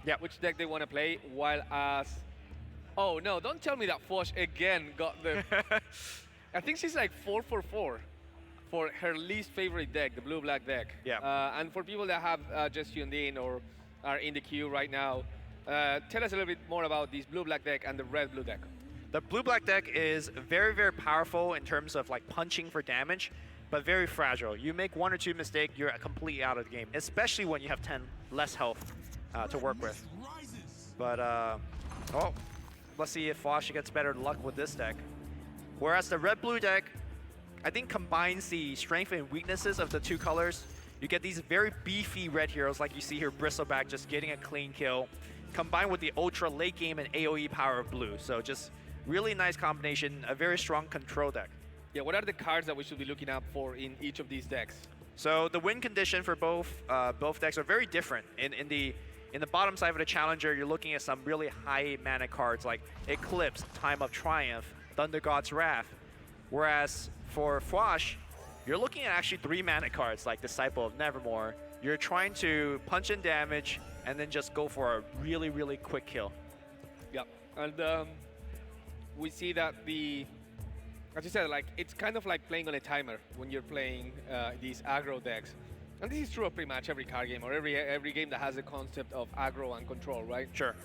Yeah. which deck they want to play, while as... Oh, no, don't tell me that Fwosh again got the... I think she's like 4 for her least favorite deck, the blue-black deck. Yeah. And for people that have just tuned in or are in the queue right now, tell us a little bit more about this blue-black deck and the red-blue deck. The blue-black deck is very, very powerful in terms of like punching for damage, but very fragile. You make one or two mistakes, you're completely out of the game, especially when you have 10 less health to work with. But, oh, let's see if Fwosh gets better luck with this deck. Whereas the red-blue deck, I think combines the strength and weaknesses of the two colors. You get these very beefy red heroes like you see here, Bristleback just getting a clean kill, combined with the ultra late game and AoE power of blue. So just really nice combination, a very strong control deck. Yeah, what are the cards that we should be looking out for in each of these decks? So the win condition for both decks are very different. In the bottom side of the Challenger, you're looking at some really high mana cards like Eclipse, Time of Triumph, Thunder God's Wrath. Whereas for Fwosh, you're looking at actually 3 mana cards like Disciple of Nevermore. You're trying to punch in damage and then just go for a really, really quick kill. Yeah, and we see that as you said, like it's kind of like playing on a timer when you're playing these aggro decks. And this is true of pretty much every card game or every game that has a concept of aggro and control, right? Sure.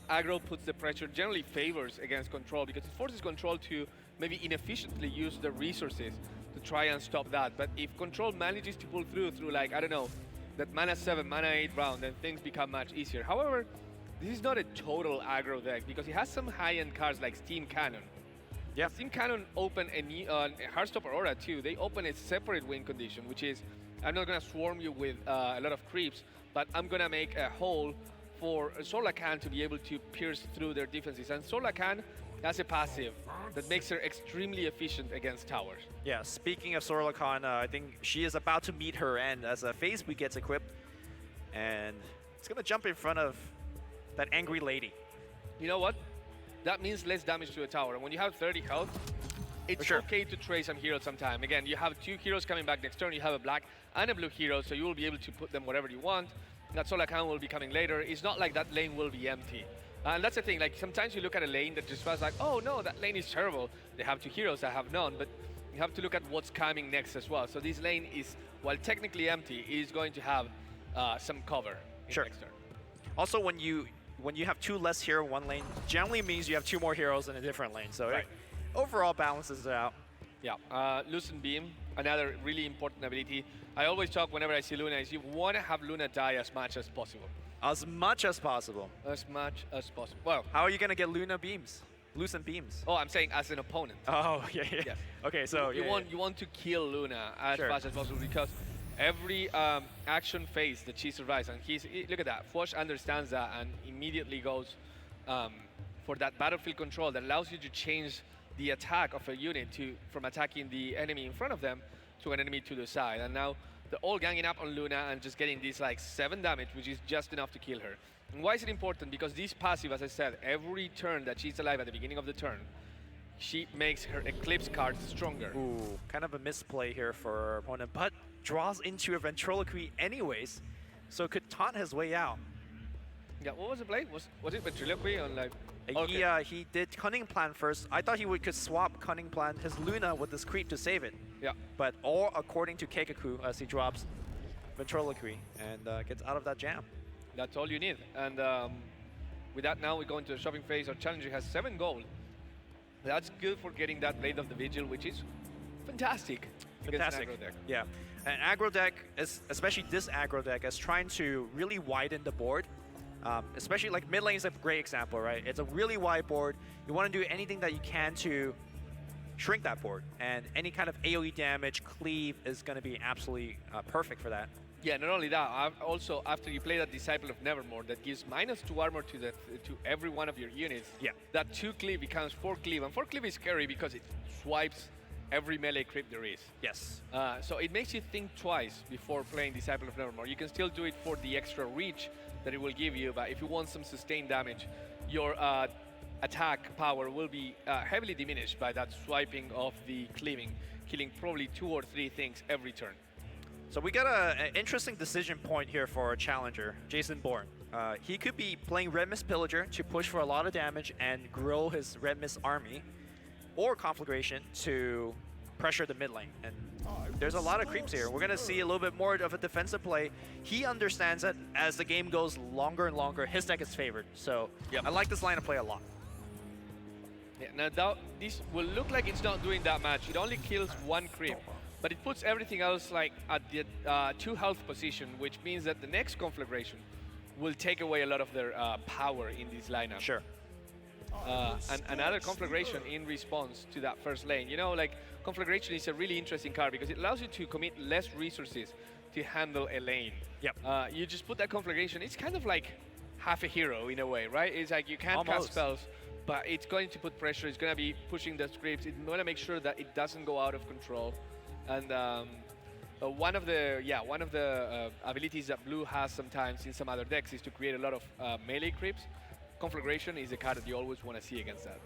Aggro puts the pressure, generally favors against control because it forces control to maybe inefficiently use the resources to try and stop that. But if control manages to pull through like, I don't know, that mana 7, mana 8 round, then things become much easier. However, this is not a total aggro deck because it has some high-end cards like Steam Cannon. Yeah. Steam Cannon open a Heartstopper Aura too. They open a separate win condition, which is I'm not gonna swarm you with a lot of creeps, but I'm gonna make a hole for Solacan to be able to pierce through their defenses. And Solacan has a passive that makes her extremely efficient against towers. Yeah, speaking of Sorlakan, I think she is about to meet her end as a phase week gets equipped. And it's gonna jump in front of that angry lady. You know what? That means less damage to a tower. And when you have 30 health, it's okay to trade some heroes sometime. Again, you have 2 heroes coming back next turn. You have a black and a blue hero, so you will be able to put them whatever you want. That's all account will be coming later. It's not like that lane will be empty. And that's the thing, like sometimes you look at a lane that just feels like, oh no, that lane is terrible. They have 2 heroes, I have none, but you have to look at what's coming next as well. So this lane is, while technically empty, is going to have some cover in next turn. Also, when you have 2 less hero in one lane, generally means you have 2 more heroes in a different lane. So it overall balances it out. Yeah, Lucent Beam, another really important ability. I always talk whenever I see Luna is you want to have Luna die as much as possible. As much as possible. As much as possible. Well, how are you gonna get Luna beams? Lucent beams. Oh, I'm saying as an opponent. Oh, yeah. Yes. Okay, so you want to kill Luna as fast as possible because every action phase that she survives, and look at that. Fwosh understands that and immediately goes for that battlefield control that allows you to change the attack of a unit from attacking the enemy in front of them to an enemy to the side. And now they're all ganging up on Luna and just getting this like 7 damage, which is just enough to kill her. And why is it important? Because this passive, as I said, every turn that she's alive at the beginning of the turn, she makes her Eclipse card stronger. Ooh, kind of a misplay here for her opponent, but draws into a Ventriloquy anyways, so could taunt his way out. Yeah, what was the play? Was it Ventriloquy on like... He did Cunning Plan first. I thought he could swap Cunning Plan his Luna with this creep to save it. Yeah. But all according to Keikaku as he drops Ventriloquy and gets out of that jam. That's all you need. And with that now we go into the shopping phase. Our challenger has 7 gold. That's good for getting that Blade of the Vigil, which is fantastic. Fantastic. An aggro deck. Yeah. An aggro deck, especially this aggro deck, is trying to really widen the board. Especially like mid lane is a great example, right? It's a really wide board. You want to do anything that you can to shrink that board, and any kind of AoE damage, cleave is going to be absolutely perfect for that. Yeah, not only that, also after you play that Disciple of Nevermore that gives -2 armor to every one of your units, that 2 cleave becomes 4 cleave, and 4 cleave is scary because it swipes every melee creep there is. Yes. So it makes you think twice before playing Disciple of Nevermore. You can still do it for the extra reach that it will give you, but if you want some sustained damage, your attack power will be heavily diminished by that swiping of the cleaving, killing probably 2 or 3 things every turn. So we got an interesting decision point here for our challenger, Jason Bourne. He could be playing Red Mist Pillager to push for a lot of damage and grow his Red Mist army, or Conflagration to pressure the mid lane. And there's a lot of creeps here. We're going to see a little bit more of a defensive play. He understands that as the game goes longer and longer, his deck is favored. So I like this line of play a lot. Yeah, now this will look like it's not doing that much. It only kills one creep, but it puts everything else like at the 2 health position, which means that the next Conflagration will take away a lot of their power in this lineup. Sure. And another Conflagration in response to that first lane. You know, like, Conflagration is a really interesting card because it allows you to commit less resources to handle a lane. Yep. You just put that Conflagration, it's kind of like half a hero in a way, right? It's like you can't cast spells, but it's going to put pressure, it's going to be pushing the scripts, it's going to make sure that it doesn't go out of control. And one of the abilities that Blue has sometimes in some other decks is to create a lot of melee creeps. Conflagration is a card that you always want to see against that.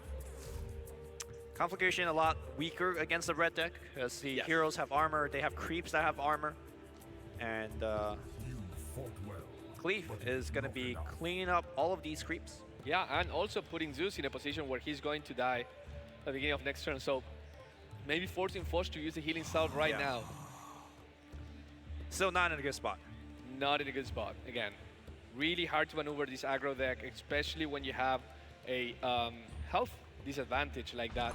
Conflagration a lot weaker against the red deck because the heroes have armor, they have creeps that have armor. And Cleave is going to be cleaning up all of these creeps. Yeah, and also putting Zeus in a position where he's going to die at the beginning of next turn. So maybe forcing Fwosh to use the healing salve right now. Still not in a good spot. Not in a good spot. Again, really hard to maneuver this aggro deck, especially when you have a health disadvantage like that.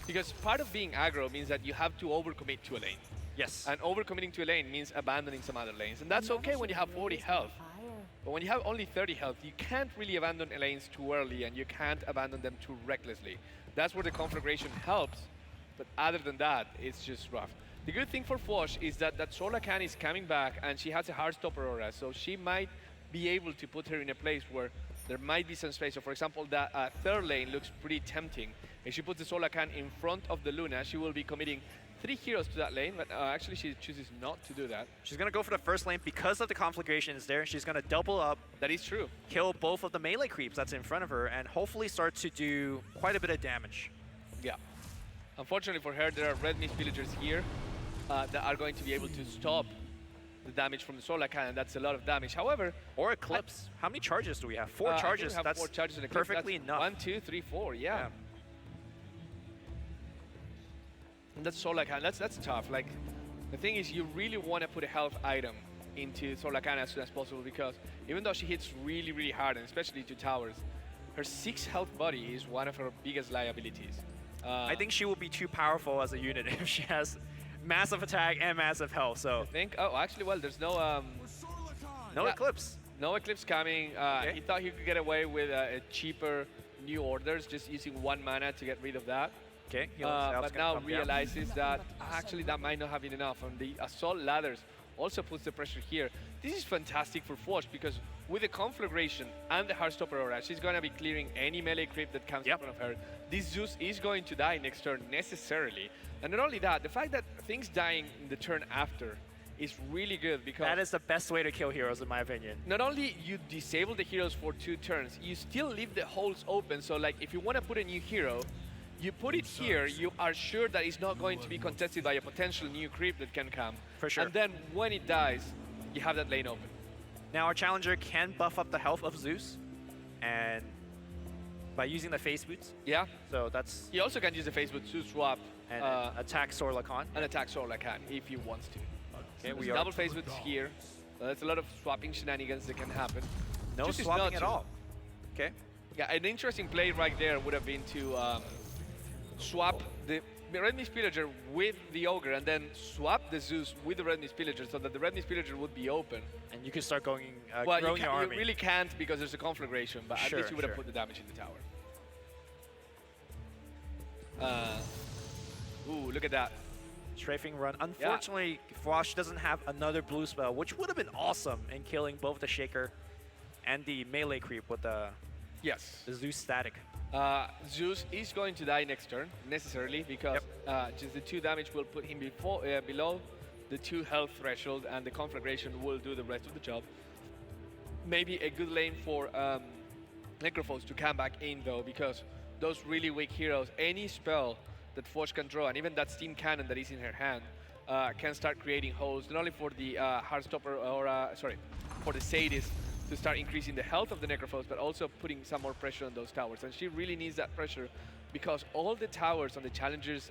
Because part of being aggro means that you have to overcommit to a lane. Yes. And overcommitting to a lane means abandoning some other lanes. And that's okay when you have 40 health. But when you have only 30 health, you can't really abandon lanes too early and you can't abandon them too recklessly. That's where the Conflagration helps. But other than that, it's just rough. The good thing for Fwosh is that Solar Can is coming back and she has a Heartstopper Aurora, so she might be able to put her in a place where there might be some space. So for example, that third lane looks pretty tempting. If she puts the Solar Can in front of the Luna, she will be committing 3 heroes to that lane, but actually she chooses not to do that. She's going to go for the first lane because of the Conflagration is there. She's going to double up. That is true. Kill both of the melee creeps that's in front of her and hopefully start to do quite a bit of damage. Yeah. Unfortunately for her, there are Red Mist Villagers here that are going to be able to stop the damage from the Solar Cannon. That's a lot of damage. However, or Eclipse. How many charges do we have? 4 charges. Have that's 4 charges in Eclipse. perfectly that's enough. 1, 2, 3, 4. Yeah. And that's Solar Cannon. That's tough. Like, the thing is, you really want to put a health item into Solar Cannon as soon as possible because even though she hits really, really hard, and especially to towers, her 6 health body is one of her biggest liabilities. I think she will be too powerful as a unit if she has massive attack and massive health. So I think. Oh, actually, well, there's no Eclipse. No Eclipse coming. He thought he could get away with a cheaper New Orders, just using 1 mana to get rid of that. Okay. But now realizes that actually that might not have been enough. And the Assault Ladders also puts the pressure here. This is fantastic for Fwosh because with the Conflagration and the Heartstopper Aura, she's going to be clearing any melee creep that comes in front of her. This Zeus is going to die next turn necessarily. And not only that, the fact that things dying in the turn after is really good because that is the best way to kill heroes in my opinion. Not only you disable the heroes for 2 turns, you still leave the holes open. So like if you want to put a new hero, you put it here, you are sure that it's not going to be contested by a potential new creep that can come. For sure. And then when it dies, you have that lane open. Now our challenger can buff up the health of Zeus and by using the face boots. Yeah. So that's... He also can use the face boots to swap and attack Sorlakan. And attack Sorlakan if he wants to. Okay, we double face boots here. So that's a lot of swapping shenanigans that can happen. No Just swapping at all. Okay. Yeah, an interesting play right there would have been to swap the Red Mist Pillager with the Ogre and then swap the Zeus with the Red Mist Pillager so that the Red Mist Pillager would be open. And you can start going, well, growing your army. You really can't because there's a Conflagration, but at least you would have put the damage in the tower. Ooh, look at that. Strafing run. Unfortunately, Fwosh doesn't have another blue spell, which would have been awesome in killing both the Shaker and the melee creep with the Zeus static. Zeus is going to die next turn, necessarily, because just the 2 damage will put him below the 2 health threshold, and the Conflagration will do the rest of the job. Maybe a good lane for Necrophos to come back in, though, because those really weak heroes, any spell that Fwosh can draw, and even that Steam Cannon that is in her hand, can start creating holes, not only for the Heartstopper or, sorry, for the Sadist to start increasing the health of the Necrophos, but also putting some more pressure on those towers. And she really needs that pressure because all the towers on the Challenger's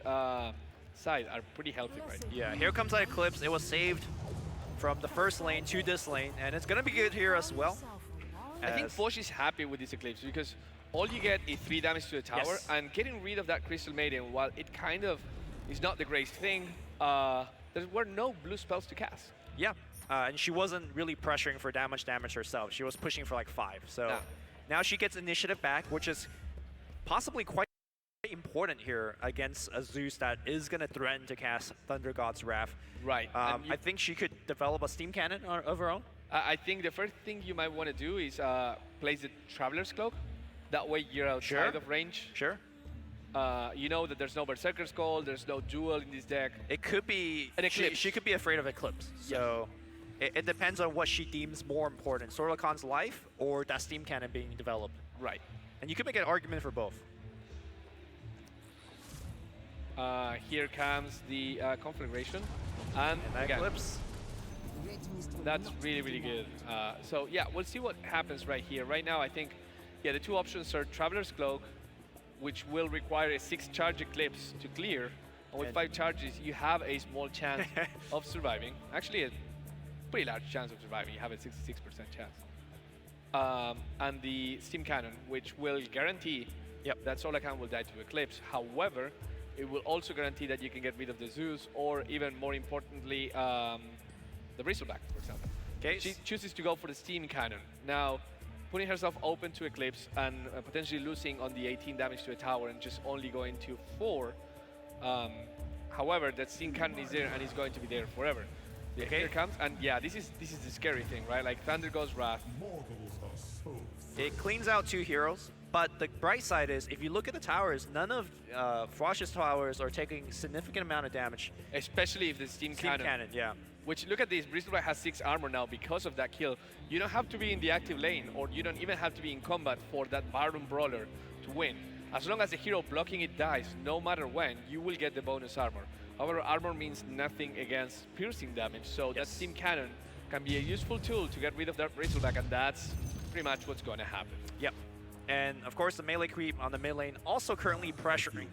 side are pretty healthy right now. Yeah, here comes that Eclipse. It was saved from the first lane to this lane, and it's going to be good here as well. I think Fwosh is happy with this Eclipse because all you get is 3 damage to the tower, Yes. and getting rid of that Crystal Maiden, while it kind of is not the greatest thing, there were no blue spells to cast. Yeah, and she wasn't really pressuring for damage herself. She was pushing for like 5. So No. now she gets initiative back, which is possibly quite important here against a Zeus that is going to threaten to cast Thunder God's Wrath. Right. I think she could develop a steam cannon of her own. I think the first thing you might want to do is place the Traveler's Cloak. That way you're outside of range. Sure. You know that there's no Berserker's Call, there's no Duel in this deck. It could be an Eclipse. She could be afraid of Eclipse. So it depends on what she deems more important, Sorlacon's life or that steam cannon being developed. Right. And you could make an argument for both. Here comes the Conflagration. And that again, Eclipse. that's really, really good. So yeah, we'll see what happens right here. Right now, I think, yeah, the two options are Traveler's Cloak, which will require a 6 charge Eclipse to clear. And with 5 charges, you have a small chance of surviving. Actually, a pretty large chance of surviving. You have a 66% chance. And the Steam Cannon, which will guarantee that Sorlacan will die to Eclipse. However, it will also guarantee that you can get rid of the Zeus, or even more importantly, the Bristleback, for example. Okay. She chooses to go for the Steam Cannon. Now, putting herself open to Eclipse and potentially losing on the 18 damage to a tower and just only going to 4. However, that Steam Cannon is there and is going to be there forever. Okay. Here it comes, and yeah, this is the scary thing, right? Like Thunder God's Wrath. It cleans out 2 heroes, but the bright side is, if you look at the towers, none of Fwosh's towers are taking significant amount of damage. Especially if the Steam Cannon. Yeah. Which, look at this, Bristleback has 6 armor now because of that kill. You don't have to be in the active lane, or you don't even have to be in combat for that Baron Brawler to win. As long as the hero blocking it dies, no matter when, you will get the bonus armor. However, armor means nothing against piercing damage, so that Steam Cannon can be a useful tool to get rid of that Bristleback, and that's pretty much what's going to happen. Yep. And of course, the melee creep on the mid lane also currently pressuring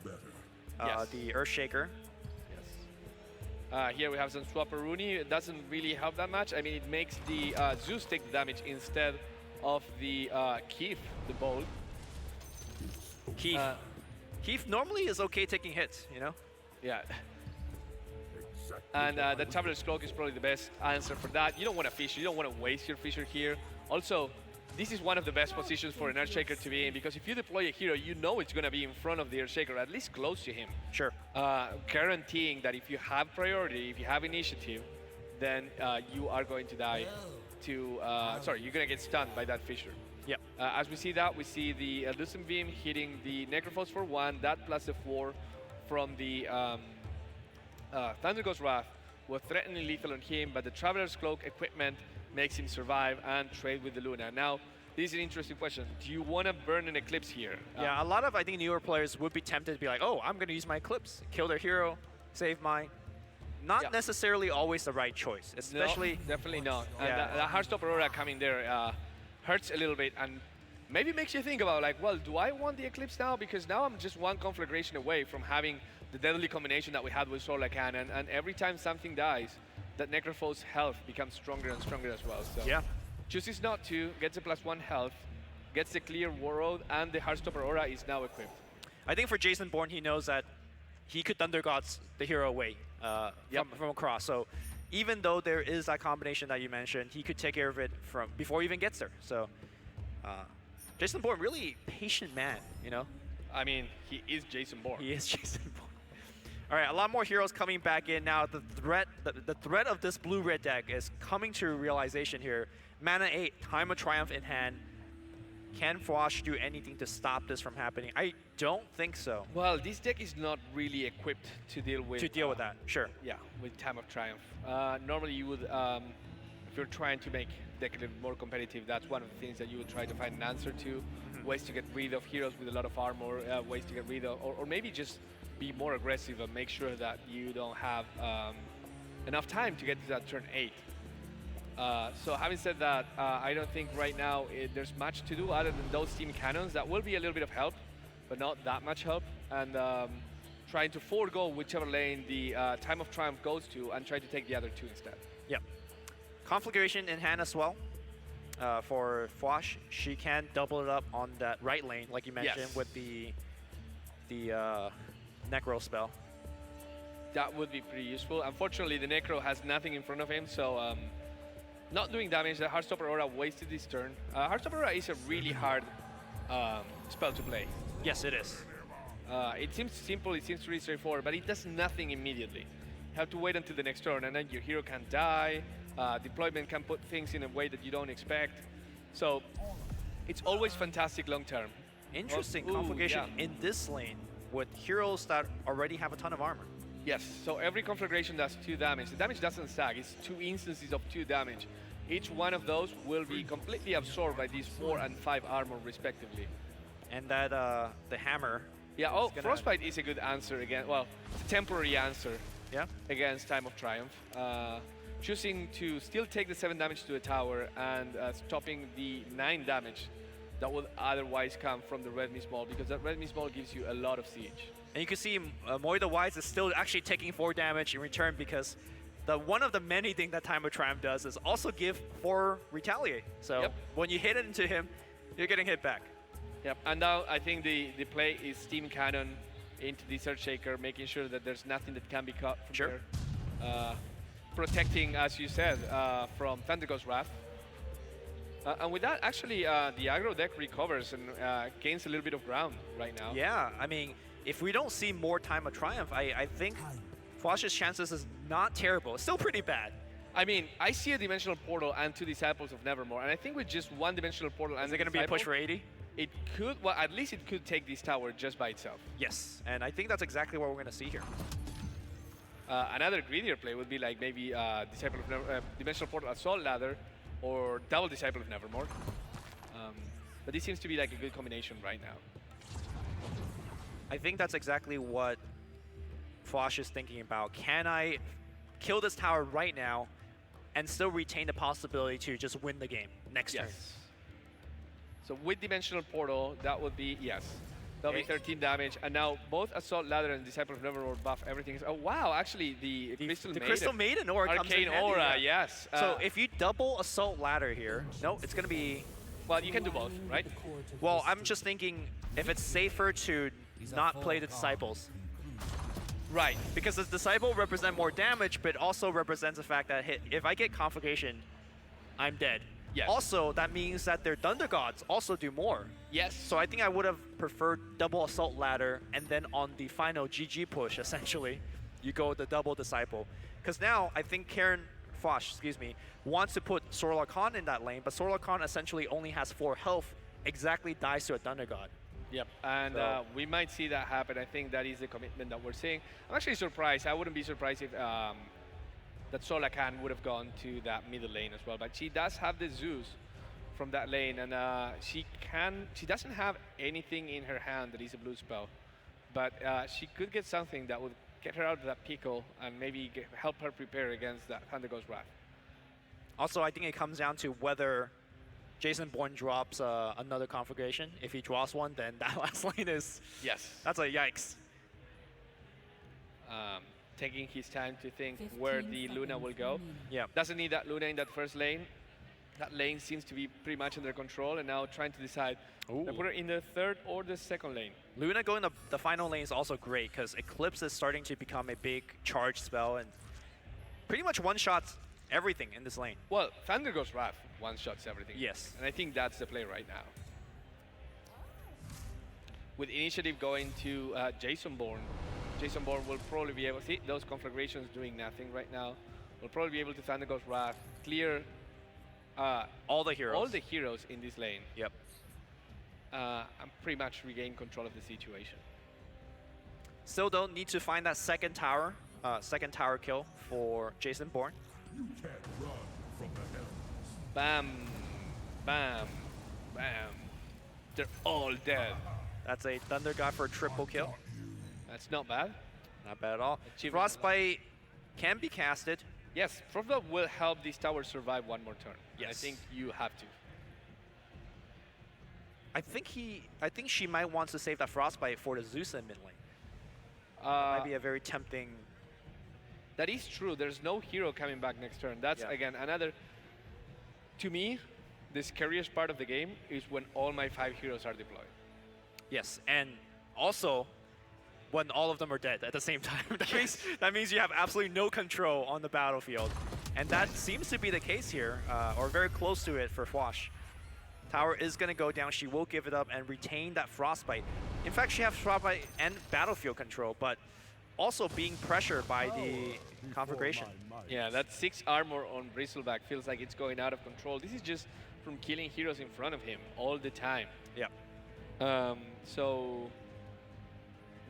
the Earthshaker. Here we have some Swapperoonie. It doesn't really help that much. I mean, it makes the Zeus take the damage instead of the Keith, the Bowl. Keith normally is okay taking hits, you know? Yeah. And the Traveler's Cloak is probably the best answer for that. You don't want to Fissure. You don't want to waste your Fissure here. Also, this is one of the best positions for an Earthshaker to be in, because if you deploy a hero, you know it's going to be in front of the Earthshaker, at least close to him. Sure. Guaranteeing that if you have priority, if you have initiative, then you are going to die to... sorry, you're going to get stunned by that Fissure. Yep. As we see that, we see the Lucent Beam hitting the Necrophos for 1, that plus the 4 from the Thunder God's Wrath was threatening lethal on him, but the Traveler's Cloak equipment makes him survive and trade with the Luna. Now, this is an interesting question. Do you want to burn an Eclipse here? Yeah, a lot of, I think, newer players would be tempted to be like, oh, I'm going to use my Eclipse, kill their hero, save mine. Not necessarily always the right choice, especially... No, definitely not. And the Heartstopper Aurora coming there hurts a little bit, and maybe makes you think about, like, well, do I want the Eclipse now? Because now I'm just one conflagration away from having the deadly combination that we had with Sorlacan, and every time something dies, that Necrophos' health becomes stronger and stronger as well. So chooses not to, gets a +1 health, gets the clear world, and the Heartstopper Aura is now equipped. I think for Jason Bourne, he knows that he could Thunder Gods the hero away from across. So even though there is that combination that you mentioned, he could take care of it from before he even gets there. So Jason Bourne, really patient man, you know? I mean, he is Jason Bourne. He is Jason Bourne. All right, a lot more heroes coming back in now. The threat of this blue-red deck is coming to realization here. Mana 8, Time of Triumph in hand. Can Fwosh do anything to stop this from happening? I don't think so. Well, this deck is not really equipped to deal with... that, sure. Yeah, with Time of Triumph. Normally you would, if you're trying to make deck a little more competitive, that's one of the things that you would try to find an answer to. Ways to get rid of heroes with a lot of armor, ways to get rid of, or maybe just be more aggressive and make sure that you don't have enough time to get to that turn 8. So having said that, I don't think right now there's much to do other than those steam cannons. That will be a little bit of help, but not that much help. And trying to forego whichever lane the Time of Triumph goes to and try to take the other 2 instead. Yep. Configuration in hand as well. For Fwosh, she can double it up on that right lane, like you mentioned, with the Necro spell. That would be pretty useful. Unfortunately, the Necro has nothing in front of him, so not doing damage. The Heartstopper Aura wasted this turn. Heartstopper Aura is a really hard spell to play. Yes, it is. It seems simple, it seems really straightforward, but it does nothing immediately. You have to wait until the next turn, and then your hero can die. Deployment can put things in a way that you don't expect. So it's always fantastic long term. Interesting configuration in this lane with heroes that already have a ton of armor. Yes, so every configuration does 2 damage. The damage doesn't stack, it's 2 instances of 2 damage. Each one of those will be completely absorbed by these 4 and 5 armor respectively. And that the hammer. Yeah, Frostbite is a good answer again. Well, it's a temporary answer against Time of Triumph. Choosing to still take the 7 damage to the tower and stopping the 9 damage that would otherwise come from the Red Mist Ball, because that Red Mist Ball gives you a lot of siege. And you can see Moy the Wise is still actually taking 4 damage in return, because one of the many things that Time of Triumph does is also give 4 retaliate. So when you hit it into him, you're getting hit back. Yep, and now I think the play is Steam Cannon into the Surge Shaker, making sure that there's nothing that can be caught from there. Protecting, as you said, from Thunder Ghost Wrath. And with that, actually, the aggro deck recovers and gains a little bit of ground right now. Yeah, I mean, if we don't see more Time of Triumph, I think Fwosh's chances is not terrible. It's still pretty bad. I mean, I see a Dimensional Portal and 2 Disciples of Nevermore, and I think with just 1 Dimensional Portal and is it going to be a push for 80? It could, well, at least it could take this tower just by itself. Yes, and I think that's exactly what we're going to see here. Another greedier play would be like maybe Disciple of Dimensional Portal Assault Ladder or double Disciple of Nevermore. But this seems to be like a good combination right now. I think that's exactly what Fwosh is thinking about. Can I kill this tower right now and still retain the possibility to just win the game next turn? So with Dimensional Portal, that would be, that would be 13 damage. And now both Assault Ladder and Disciple of Nevermore buff everything. Oh, wow, actually the Crystal Maiden Aura comes in handy. Arcane Aura, yes. So if you double Assault Ladder here, no, it's going to be... Well, you can do both, right? Well, I'm just thinking if it's safer to not play the Disciples. Right. Because the Disciple represent more damage, but also represents the fact that if I get Conflagration, I'm dead. Yes. Also, that means that their Thunder Gods also do more. Yes. So I think I would have preferred double Assault Ladder, and then on the final GG push, essentially, you go the double Disciple. Because now, I think Fwosh, wants to put Sorla Khan in that lane, but Sorla Khan essentially only has 4 health, exactly dies to a Thunder God. Yep, and we might see that happen. I think that is the commitment that we're seeing. I'm actually surprised. I wouldn't be surprised if that Sorla Khan would have gone to that middle lane as well. But she does have the Zeus from that lane, and she doesn't have anything in her hand that is a blue spell. But she could get something that would get her out of that pickle and maybe help her prepare against that Thunder Ghost Wrath. Also, I think it comes down to whether Jason Bourne drops another configuration. If he draws one, then that last lane is... Yes. That's a yikes. Taking his time to think where the Luna will go. Yeah. Doesn't need that Luna in that first lane. That lane seems to be pretty much under control, and now trying to decide to put her in the 3rd or the 2nd lane. Luna going to the final lane is also great, because Eclipse is starting to become a big charge spell, and pretty much one-shots everything in this lane. Well, Thunder Ghost Wrath one-shots everything. Yes. And I think that's the play right now. With initiative going to Jason Bourne will probably be able to see those conflagrations doing nothing right now. Will probably be able to Thunder Ghost Wrath, clear all the heroes in this lane. Yep. And pretty much regain control of the situation. Still don't need to find that second tower kill for Jason Bourne. You can't run from the heavens. Bam, bam, bam. They're all dead. That's a Thunder God for a triple kill. That's not bad. Not bad at all. Achievement. Frostbite can be casted, Yes, Frostbite will help this tower survive one more turn. Yes. I think you have to. I think she might want to save that Frostbite for the Zeus in mid lane. Might be a very tempting. That is true. There's no hero coming back next turn. That's, again, another... To me, the scariest part of the game is when all my 5 heroes are deployed. Yes, and also when all of them are dead at the same time. that means you have absolutely no control on the battlefield. And that seems to be the case here, or very close to it for Fwosh. Tower is going to go down. She will give it up and retain that Frostbite. In fact, she has Frostbite and battlefield control, but also being pressured by the conflagration. Yeah, that 6 armor on Bristleback feels like it's going out of control. This is just from killing heroes in front of him all the time. Yeah. So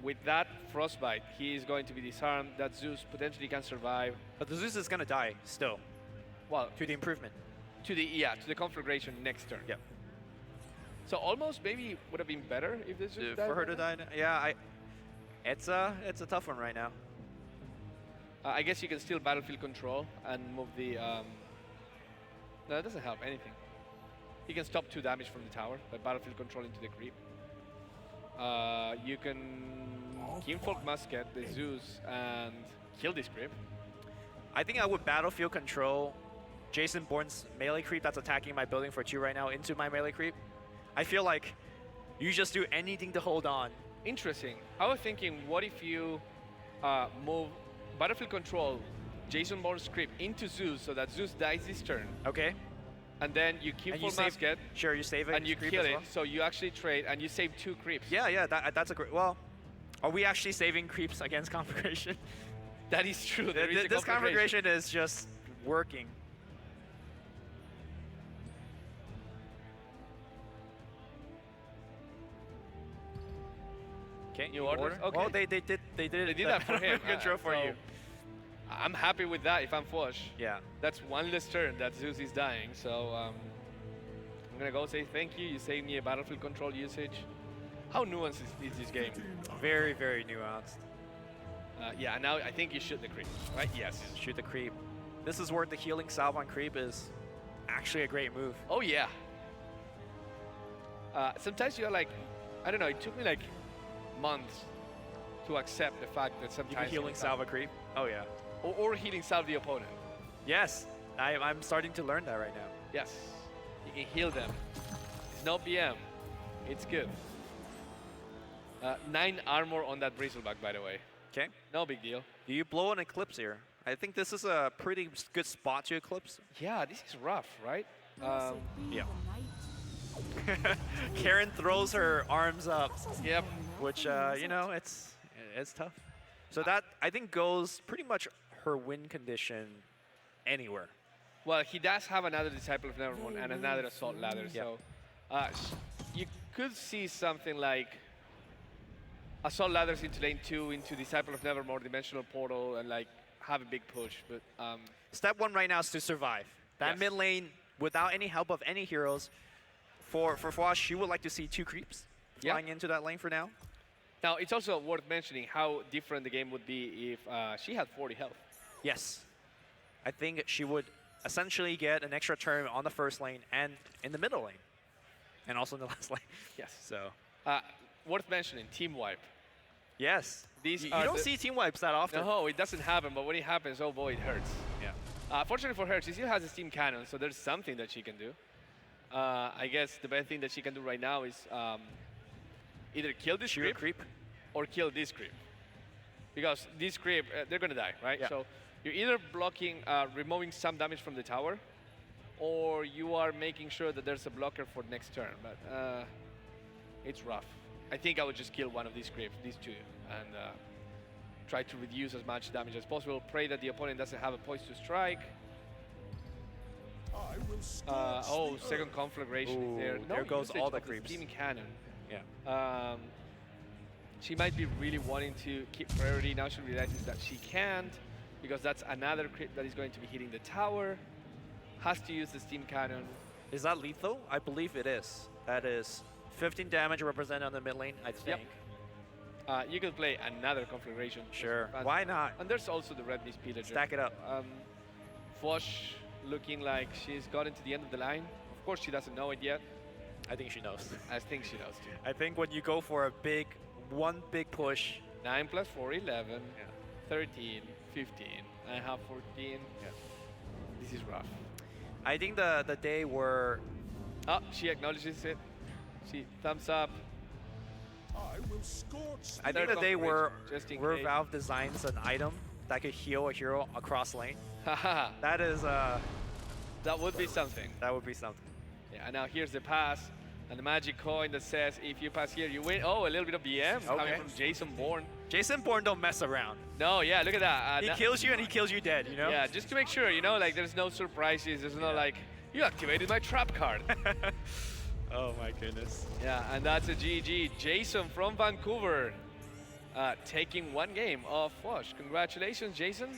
with that Frostbite, he is going to be disarmed. That Zeus potentially can survive. But the Zeus is going to die still. Well, to the improvement. To the conflagration next turn. Yeah. So almost maybe would have been better if this Zeus died for her to die. Yeah, it's a tough one right now. I guess you can still battlefield control and move the. No, that doesn't help anything. You can stop 2 damage from the tower by battlefield control into the creep. You can Kinfolk Musket the Zeus and kill this creep. I think I would battlefield control Jason Bourne's melee creep that's attacking my building for 2 right now into my melee creep. I feel like you just do anything to hold on. Interesting. I was thinking, what if you move battlefield control Jason Bourne's creep into Zeus so that Zeus dies this turn. Okay. And then you Kinfolk Musket. Sure, you save it. And you kill it, so you actually trade and you save 2 creeps. Yeah, that's a great. Well, are we actually saving creeps against conflagration? That is true. This conflagration is just working. Okay, new orders. Okay. Well, they did that for him. Control for you. I'm happy with that if I'm Fwosh. Yeah. That's one less turn that Zeus is dying, so I'm gonna go say thank you. You saved me a battlefield control usage. How nuanced is this game? Very, very nuanced. Yeah, now I think you shoot the creep, right? Yes. Shoot the creep. This is where the healing salve on creep is actually a great move. Oh yeah. Sometimes you're like, I don't know, it took me like months to accept the fact that sometimes you can healing salve a creep. Oh yeah. Or healing salve the opponent. Yes, I'm starting to learn that right now. Yes, you can heal them. It's no PM. It's good. 9 armor on that Bristleback, by the way. Okay. No big deal. Do you blow an Eclipse here? I think this is a pretty good spot to Eclipse. Yeah, this is rough, right? Yeah. Karen throws her arms up. Yep. Which, you know, it's tough. So that, I think, goes pretty much her win condition anywhere. Well, he does have another Disciple of Nevermore and another Assault Ladder, so you could see something like Assault Ladders into lane 2, into Disciple of Nevermore, Dimensional Portal, and like have a big push. But Step 1 right now is to survive. That mid lane, without any help of any heroes, for Fwosh, she would like to see 2 creeps flying into that lane for now. Now, it's also worth mentioning how different the game would be if she had 40 health. Yes. I think she would essentially get an extra turn on the first lane and in the middle lane. And also in the last lane. Yes. So. Worth mentioning, team wipe. Yes. These you don't see team wipes that often. No, it doesn't happen, but when it happens, oh boy, it hurts. Yeah. Fortunately for her, she still has a steam cannon, so there's something that she can do. I guess the best thing that she can do right now is either kill this creep or kill this creep. Because this creep, they're going to die, right? Yeah. So you're either blocking, removing some damage from the tower, or you are making sure that there's a blocker for next turn. But it's rough. I think I would just kill one of these creeps, these 2, and try to reduce as much damage as possible. Pray that the opponent doesn't have a poise to strike. Second conflagration is there. There goes all the creeps. Steam cannon. Yeah. She might be really wanting to keep priority. Now she realizes that she can't, because that's another creep that is going to be hitting the tower. Has to use the steam cannon. Is that lethal? I believe it is. That is 15 damage represented on the mid lane, I think. Yep. You could play another conflagration. Sure. Why not? And there's also the red Miss Pillager. Stack it up. Fwosh looking like she's gotten to the end of the line. Of course, she doesn't know it yet. I think she knows. I think she knows too. I think when you go for a one big push, 9 plus 4, 11, yeah. 13, 15. I have 14. Yeah. This is rough. I think the day where Oh, she acknowledges it. She thumbs up. I will scorch. I think Third the day where just in case. Valve designs an item that could heal a hero across lane, Haha, that is that would be something. that would be something. Yeah, and now here's the pass. And the magic coin that says if you pass here, you win. Oh, a little bit of BM coming Okay. from Jason Bourne. Jason Bourne don't mess around. No, yeah, look at that. He kills you and he kills you dead, you know? Yeah, just to make sure, you know, like there's no surprises. There's no like, you activated my trap card. Oh my goodness. Yeah, and that's a GG. Jason from Vancouver taking one game of Fwosh. Congratulations, Jason.